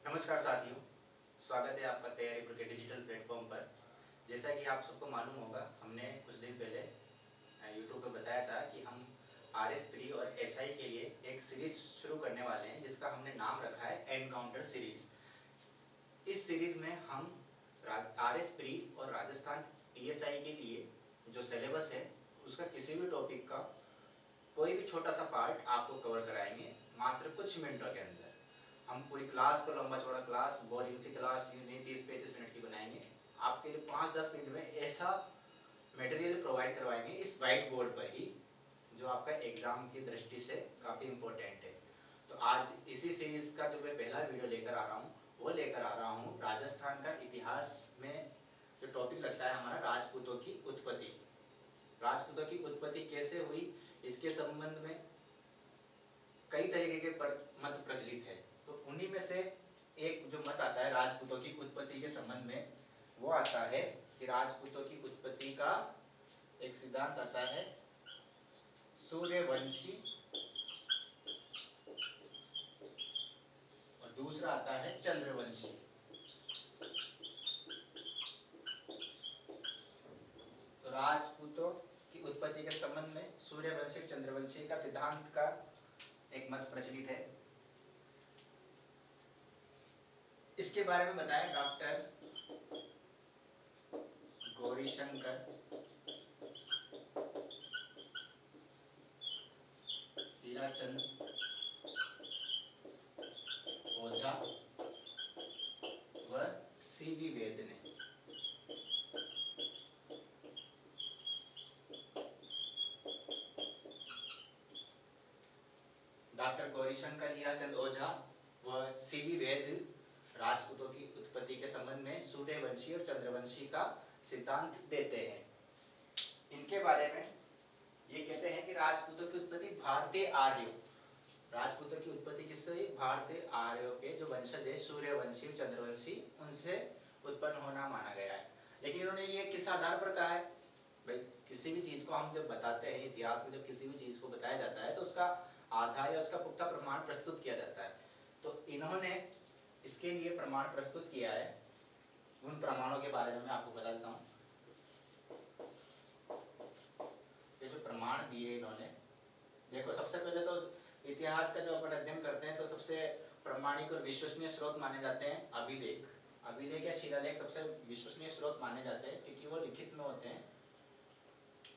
नमस्कार साथियों, स्वागत है आपका तैयारी पुर के डिजिटल प्लेटफॉर्म पर। जैसा कि आप सबको मालूम होगा, हमने कुछ दिन पहले यूट्यूब पर बताया था कि हम आरएस प्री और एसआई के लिए एक सीरीज शुरू करने वाले हैं, जिसका हमने नाम रखा है एनकाउंटर सीरीज। इस सीरीज में हम आरएस प्री और राजस्थान पीएसआई के लिए जो सिलेबस है उसका किसी भी टॉपिक का कोई भी छोटा सा पार्ट आपको कवर कराएंगे मात्र कुछ मिनटों के अंदर। हम पूरी क्लास को लंबा चौड़ा क्लास, बोरिंग सी क्लास नहीं 30-35 मिनट की बनाएंगे। आपके लिए 5-10 मिनट में ऐसा मटेरियल प्रोवाइड करवाएंगे इस वाइट बोर्ड पर ही, जो आपका एग्जाम की दृष्टि से काफ़ी इम्पोर्टेंट है। तो आज इसी सीरीज का जो मैं पहला वीडियो लेकर आ रहा हूँ, वो लेकर आ रहा हूँ राजस्थान का इतिहास में जो टॉपिक लगता है हमारा, राजपूतों की उत्पत्ति। राजपूतों की उत्पत्ति कैसे हुई, इसके संबंध में कई तरीके के मत प्रचलित है। तो उन्हीं में से एक जो मत आता है राजपूतों की उत्पत्ति के संबंध में, वो आता है कि राजपूतों की उत्पत्ति का एक सिद्धांत आता है सूर्यवंशी, और दूसरा आता है चंद्रवंशी। तो राजपूतों की उत्पत्ति के संबंध में सूर्यवंशी चंद्रवंशी का सिद्धांत का एक मत प्रचलित है। इसके बारे में बताया डॉक्टर गौरीशंकर हीराचंद ओझा व सीवी वेद ने। डॉक्टर गौरीशंकर हीराचंद ओझा व सीवी वेद राजपूतों की उत्पत्ति के संबंध में सूर्यवंशी और चंद्रवंशी का सिद्धांत देते हैं। इनके बारे में ये कहते हैं कि राजपूतों की उत्पत्ति भारतीय आर्यों, राजपूतों की उत्पत्ति किससे हुई? भारतीय आर्यों के जो वंशज है सूर्यवंशी और चंद्रवंशी, उनसे उत्पन्न होना माना गया है। लेकिन इन्होंने ये किस आधार पर कहा है? भाई किसी भी चीज को हम जब बताते हैं, इतिहास में जब किसी भी चीज को बताया जाता है तो उसका आधार या उसका पुख्ता प्रमाण प्रस्तुत किया जाता है। तो इन्होंने इसके लिए प्रमाण प्रस्तुत किया है। उन प्रमाणों के बारे में मैं आपको बता देता हूँ। ये जो प्रमाण दिए इन्होंने, देखो सबसे पहले तो इतिहास का जो अपन अध्ययन करते हैं तो सबसे प्रामाणिक और विश्वसनीय स्रोत माने जाते हैं अभिलेख। अभिलेख या शिलालेख सबसे विश्वसनीय स्रोत माने जाते हैं क्योंकि वो लिखित में होते हैं।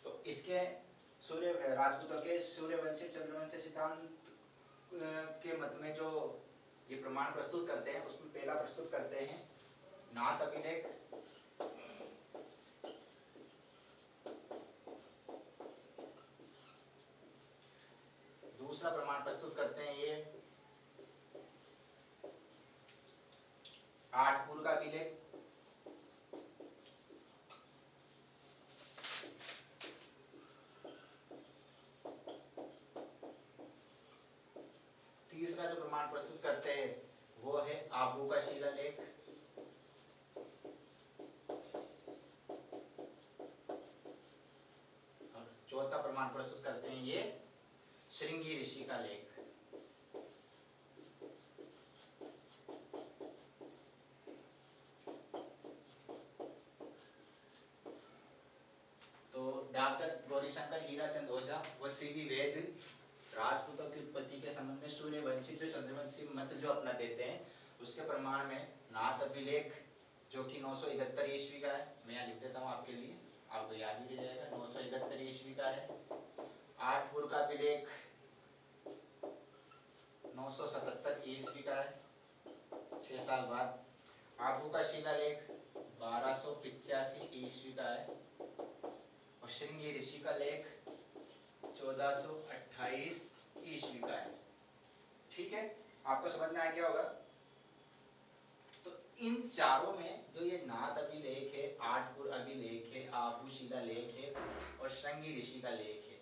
तो इसके राजपूतों के सूर्यवंशी चंद्रवंशी सिद्धांत के मत में जो ये प्रमाण प्रस्तुत करते हैं, उसमें पहला प्रस्तुत करते हैं नाथ अभिलेख। दूसरा प्रमाण प्रस्तुत करते हैं ये आठपुर का अभिलेख। तीसरा जो प्रमाण प्रस्तुत करते हैं वो है आबू का शिलालेख। और चौथा प्रमाण प्रस्तुत करते हैं ये श्रृंगी ऋषि का लेख। तो डॉक्टर गौरीशंकर हीराचंद ओझा व सीवी वेद राजपूतों की उत्पत्ति के संबंध में सूर्यवंशी जो चंद्रवंशी मत जो अपना देते हैं, उसके प्रमाण में नाथ अभिलेख जो कि 971 ईस्वी का है, मैं यहाँ लिख देता हूँ आपके लिए, आपको याद भी रह जाएगा, 971 ईस्वी का है। आठपुर का अभिलेख 977 ईस्वी का है, 6 साल बाद। आबू का शिलालेख 1285 ईस्वी का है, और श्रृंगी ऋषि का लेख 1428 ईस्वी का है। ठीक है, आपको समझ में आ गया होगा। तो इन चारों में जो ये नाथ अभिलेख है, आठपुर अभिलेख है, आबू शिलालेख है और श्रृंगी ऋषि का लेख है,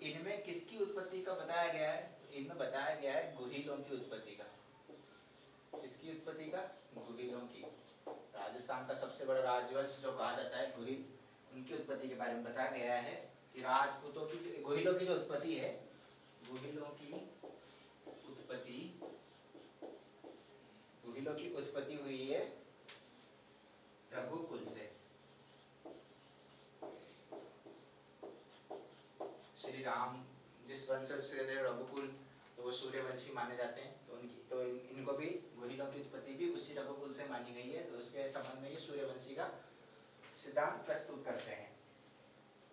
इनमें किसकी उत्पत्ति का बताया गया है? इनमें बताया गया है गुहिलों की उत्पत्ति का। किसकी उत्पत्ति का? गुहिलों की। राजस्थान का सबसे बड़ा राजवंश जो कहा जाता है गुहिल, उनकी उत्पत्ति के बारे में बताया गया है कि राजपूतों की, गुहिलों की जो उत्पत्ति है, गुहिलों की उत्पत्ति गुहिलों की उत्पत्ति हुई है रघुकुल से। श्री राम जिस वंशज से थे रघुकुल, तो वो सूर्यवंशी माने जाते हैं, तो इनको भी गुहिलों की उत्पत्ति भी उसी रघुकुल से मानी गई है। तो उसके संबंध में ये सूर्यवंशी का सिद्धांत प्रस्तुत करते हैं।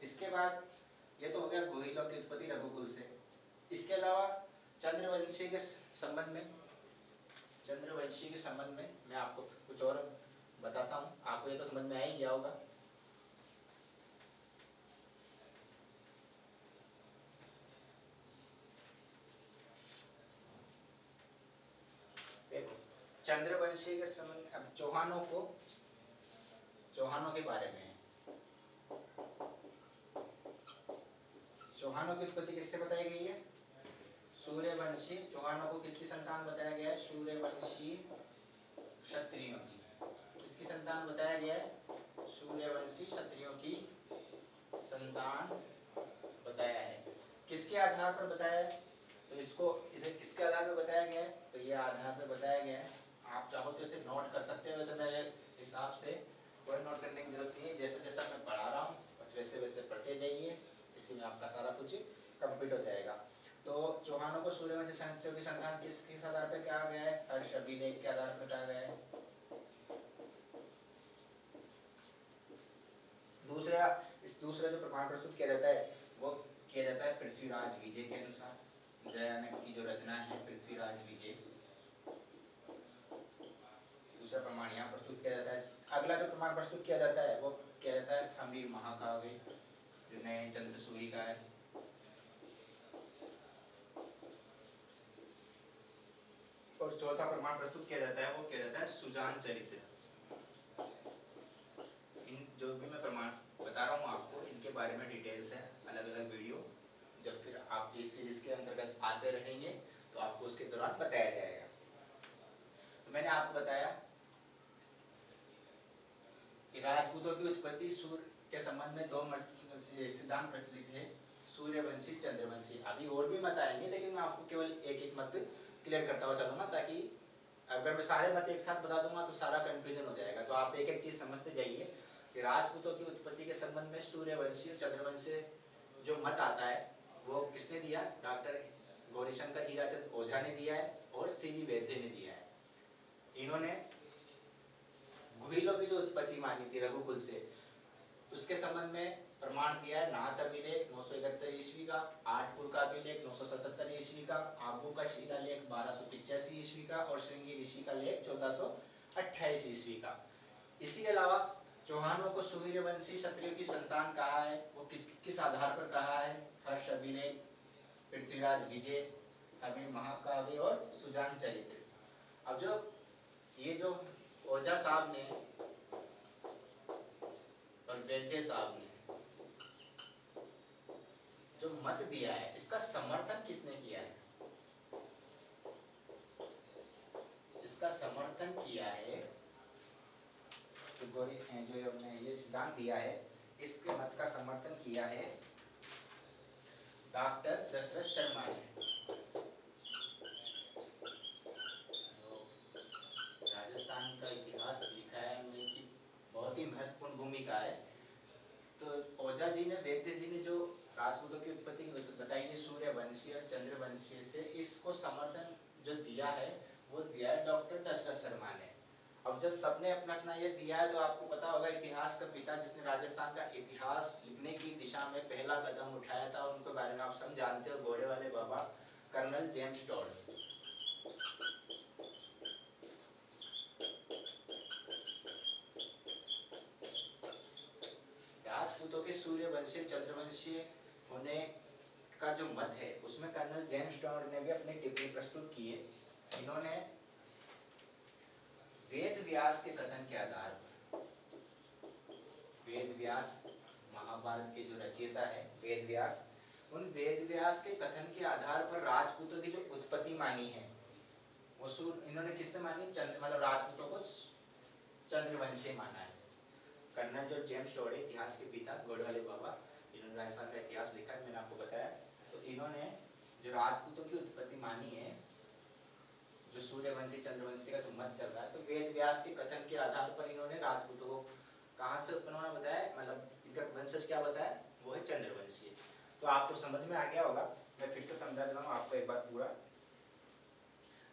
इसके बाद ये तो हो गया गुहिलों की उत्पत्ति रघुकुल से। इसके अलावा चंद्रवंशी के संबंध में मैं आपको कुछ और बताता हूँ। आपको ये तो समझ में आ ही गया होगा। देखो चंद्रवंशी के संबंध, अब चौहानों के बारे में है। चौहानों की उत्पत्ति किससे बताई गई है? सूर्यवंशी। चौहानों को किसकी संतान बताया गया है? सूर्यवंशी क्षत्रियों की। किसकी संतान बताया गया है? सूर्यवंशी क्षत्रियों की संतान बताया है। किसके आधार पर बताया है? तो इसे किसके आधार पर बताया गया है? तो ये आधार पर बताया गया है। आप चाहो तो इसे नोट कर सकते हैं। वैसे मेरे हिसाब से कोई नोट करने की जरूरत नहीं है। जैसे जैसा मैं पढ़ा रहा हूँ बस वैसे वैसे पढ़ते जाइए, इसी में आपका सारा कुछ कंप्लीट हो जाएगा। तो चौहानों को सूर्यवंशी क्षत्रियों की संतान किसके आधार पर कहा गया है? हर्ष अभिलेख के आधार पर कहा गया है। दूसरा जो प्रमाण प्रस्तुत किया जाता है वो किया जाता है पृथ्वीराज विजय के अनुसार। जयानक की जो रचना है पृथ्वीराज विजय, दूसरा प्रमाण यहाँ प्रस्तुत किया जाता है। अगला जो प्रमाण प्रस्तुत किया जाता है वो किया जाता है हमीर महाकाव्य, जो नए चंद्र सूर्य का है। और चौथा प्रमाण प्रस्तुत किया जाता है वो किया जाता है सुजान चरित्र। इन जो भी मैं प्रमाण बता रहा हूँ आपको, इनके बारे में डिटेल्स है, अलग अलग वीडियो जब फिर आप इस सीरीज के अंतर्गत आते रहेंगे तो आपको उसके दौरान बताया जाएगा। तो मैंने आपको बताया कि राजपूतों की उत्पत्ति सूर्य के संबंध में 2 सिद्धांत प्रचलित है, सूर्यवंशी चंद्रवंशी। अभी और भी मत आएंगे लेकिन मैं आपको केवल एक एक मत क्लियर करता हुआ चलूंगा, ताकि अगर मैं सारे मत एक साथ बता दूंगा तो सारा कंफ्यूजन हो जाएगा। तो आप एक एक चीज समझते जाइए कि राजपूतों की उत्पत्ति के संबंध में सूर्यवंशी और चंद्रवंशी जो मत आता है वो किसने दिया? डॉक्टर गौरीशंकर हीराचंद ओझा ने दिया है और सीवी वैद्य ने दिया है। इन्होंने गुहिलों की जो उत्पत्ति मानी थी रघुकुल से, उसके संबंध में प्रमाण दिया है नाथ अभिलेख 971 ईस्वी का, आठपुर का अभिलेख 977 ईस्वी का, आबू का शिलालेख 1285 ईस्वी का और श्रृंगी ऋषि का लेख 1428 ईस्वी का। इसी के अलावा चौहानों को सूर्यवंशी क्षत्रियों की संतान कहा है, वो किस आधार पर कहा है? हर्ष अभिलेख, पृथ्वीराज विजय, हमीर महाकाव्य और सुजान चरित्र। अब ये जो ओझा साहब ने और वैद्य साहब ने जो मत दिया है, इसका समर्थन किसने किया है? इसका समर्थन किया है जो हमने ये सिद्धांत दिया है, इसके मत का समर्थन किया है डॉक्टर दशरथ शर्मा ने। राजस्थान का इतिहास लिखा है उनकी बहुत ही महत्वपूर्ण भूमिका है। तो ओझा जी ने, वैद्य जी ने जो राजपूतों की उत्पत्ति बताई है सूर्यवंशी और चंद्रवंशी से, इसको समर्थन जो दिया है वो दिया है डॉक्टर दशरथ शर्मा ने। अब जब सबने अपना अपना ये दिया है तो आपको पता होगा इतिहास का पिता जिसने राजस्थान का इतिहास लिखने की दिशा में पहला कदम उठाया था, उनके बारे में आप सब जानते हो, घोड़े वाले बाबा कर्नल जेम्स टॉड। राजपूतों के सूर्यवंशी चंद्रवंशी होने का जो मत है उसमें कर्नल जेम्स टॉड ने भी अपनी टिप्पणी प्रस्तुत की है। इन्होंने वेद व्यास के कथन के आधार पर, वेद व्यास महाभारत के जो रचयिता है वेद व्यास, उन वेद व्यास के कथन के आधार पर राजपूतों की जो उत्पत्ति मानी है वो इन्होंने किससे मानी? मतलब राजपूतों को चंद्रवंशी माना है। कर्नल जो जेम्स टॉड है, इतिहास के पिता, घोड़े वाले बाबा, इन्होंने राजस्थान का इतिहास लिखा है, मैंने आपको बताया। तो इन्होंने जो राजपूतों की उत्पत्ति मानी है जो सूर्यवंशी चंद्रवंशी का जो मत चल रहा है, तो वेद व्यास के कथन के आधार पर इन्होंने राजपूतों को कहाँ से उत्पन्न होना बताया, मतलब इनका वंशज क्या बताया, वो है चंद्रवंशी। तो आपको समझ में आ गया होगा, मैं फिर से समझा देता हूँ आपको एक बार पूरा।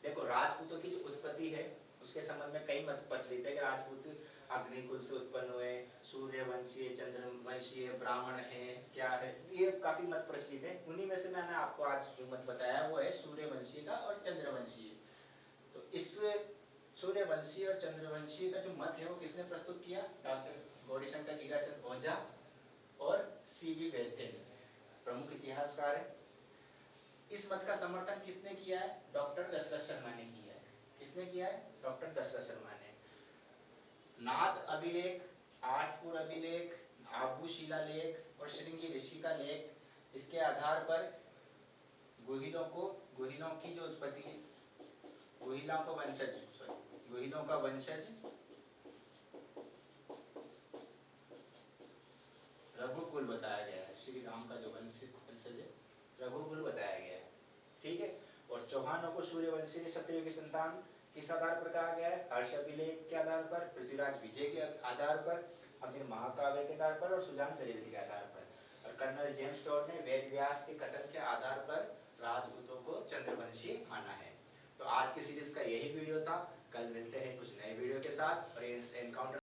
देखो राजपूतों की जो उत्पत्ति है उसके संबंध में कई मत प्रचलित है कि राजपूत अग्निकुल से उत्पन्न हुए, सूर्यवंशी, चंद्रवंशी, ब्राह्मण है, क्या है, ये काफी मत प्रचलित है। उन्हीं में से मैंने आपको आज जो मत बताया वो है सूर्यवंशी का और चंद्रवंशी। तो इस सूर्यवंशी और चंद्रवंशी का जो मत है वो किसने प्रस्तुत किया, डॉक्टर गौरीशंकर हीराचंद ओझा और सी.वी. वैद्य ने, प्रमुख इतिहासकार है। इस मत का समर्थन किसने किया है, डॉक्टर दशरथ शर्मा ने किया है। किसने किया है, डॉक्टर दशरथ शर्मा ने। नाथ अभिलेख, आठपुर अभिलेख, आबू शिलालेख और श्रृंगी ऋषि का लेख, इसके आधार पर गुहिलों की जो उत्पत्ति है, गुहिलों का वंशज रघुकुल बताया गया है। श्री राम का जो वंशज है रघुकुल बताया गया है, ठीक है। और चौहानों को सूर्यवंशी क्षत्रियों की संतान किस आधार पर कहा गया है, हर्ष अभिलेख के आधार पर, पृथ्वीराज विजय के आधार पर, अमीर महाकाव्य के आधार पर और सुजान चरित्र के आधार पर। और कर्नल जेम्स टॉड ने वेद व्यास के कथन के आधार पर राजपूतों को चंद्रवंशी माना है। तो आज की सीरीज का यही वीडियो था, कल मिलते हैं कुछ नए वीडियो के साथ। और इस एनकाउंटर